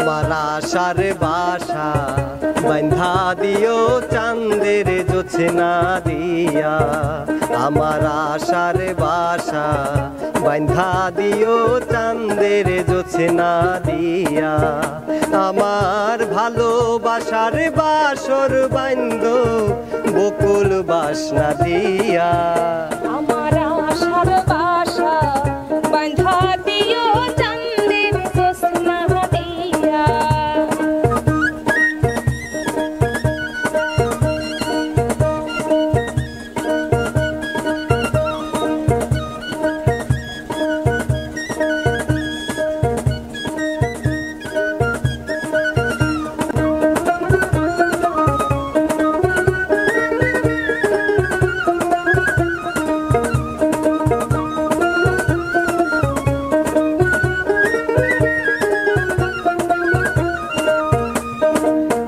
আমার আশার বাসা বাঁধা দিও চাঁদের জোছনা দিয়া, আমার আশার বাসা বাঁধা দিও চাঁদের জোছনা দিয়া, আমার ভালোবাসার বাসর বান্ধ বকুল বাসনা দিয়া, আমার আশার বাসা বাঁধা দিও চাঁদের জোছনা দিয়া।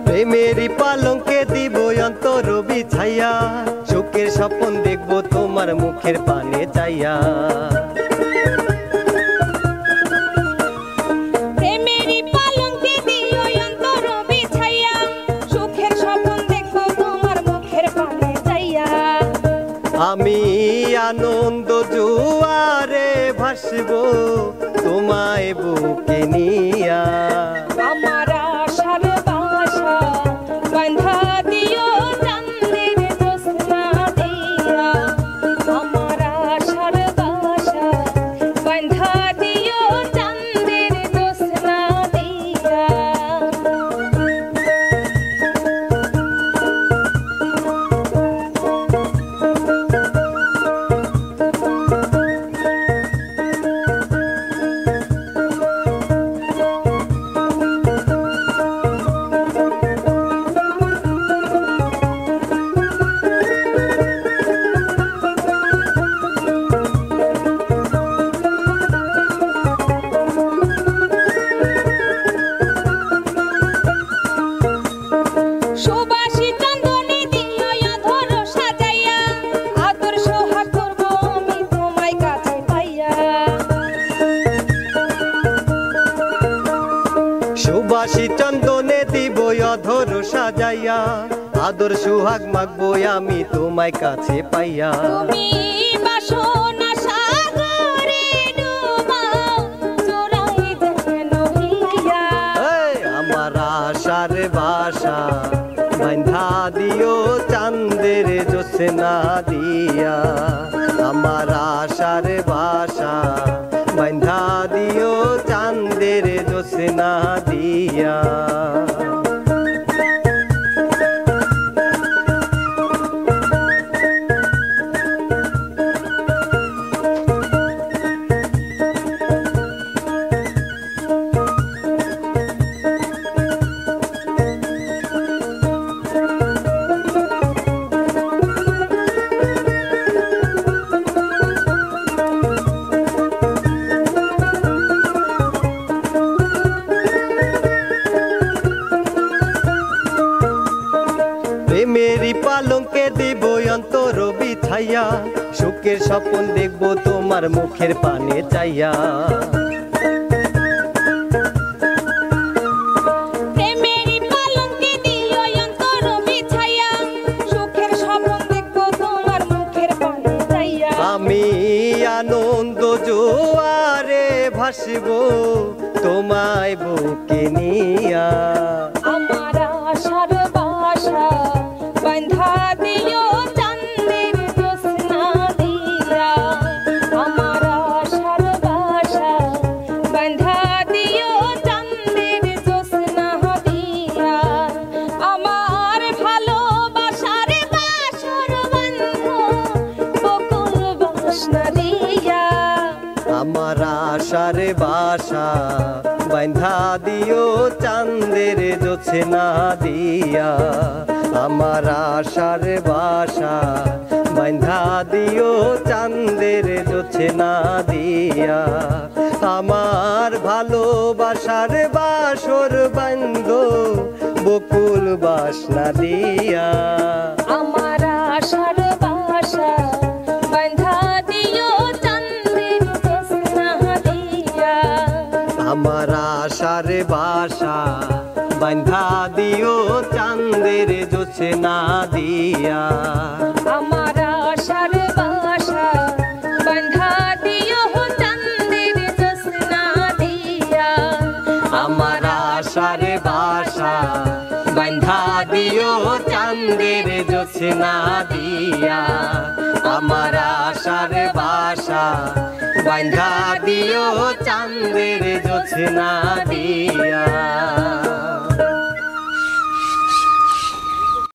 প্রেমেরই পালঙ্কে দিব অন্তর বিছাইয়া, সুখের স্বপ্ন দেখবো তোমার মুখের পানে চাইয়া। প্রেমেরই পালঙ্কে দিও অন্তর বিছাইয়া, সুখের স্বপ্ন দেখো তোমার মুখের পানে চাইয়া। আমি আনন্দ জোয়ারে ভাসবো তোমায় বুকে নিয়া, আমার আশার বাসা বাঁধা দিও চাঁদের জোছনা দিয়া, আমার আশার বাসা বাঁধা দিও চাঁদের জোছনা দিয়া। সুবাসী চন্দনে দিও অধর সাজাইয়া, আদর সোহাগ করব আমি তোমায় কাছে পাইয়া। সুবাসী চন্দনে দিব অধর সাজাইয়া, আদর সুহাগ মাগবো আমি তোমায় কাছে পাইয়া। তুমি বাসনা সাগরে ডুবাও, চোরাই যেন হিয়া। আমার আশার বাসা বাঁধা দিও চাঁদের জোছনা দিয়া, আমার আশার বাসা বাঁধা দিও চাঁদের জোছনা দিয়া। প্রেমেরই পালঙ্কে দিব অন্তর বিছাইয়া, সুখের স্বপ্ন দেখবো তোমার মুখের পানে চাইয়া। প্রেমেরই পালঙ্কে দিও অন্তর বিছাইয়া, সুখের স্বপ্ন দেখবো তোমার মুখের পানে চাইয়া। আমি আনন্দ জোয়ারে ভাসবো তোমায় বুকে নিয়া, আমার আশার বাসা বাঁধা দিও চাঁদের জোছনা দিয়া, আমার আশার বাসা বাঁধা দিও চাঁদের জোছনা দিয়া। আমার ভালোবাসার বাসর বন্ধ বকুল বাসনা দিয়া, আমার আশার বাসা বাঁধা দিও চাঁদের জোছনা দিয়া, আমার আশার বাসা বাঁধা দিও চাঁদের জোছনা দিয়া, আমার ভালোবাসার বাসর বান্ধ বকুল বাসনা দিয়া, আমার আশার বাসা বাঁধা দিও চাঁদের জোছনা দিয়া। আমার আশার বাসা বান্ধা দিও চাঁদের জোছনা দিয়া আমার আশার বাসা বাঁধা দিও চাঁদের জোছনা দিয়া আমার আশার বাসা বান্ধা দিও চাঁদের জোছনা দিয়া আমার আশার বাসা বান্ধা দিও চাঁদের জোছনা দিয়া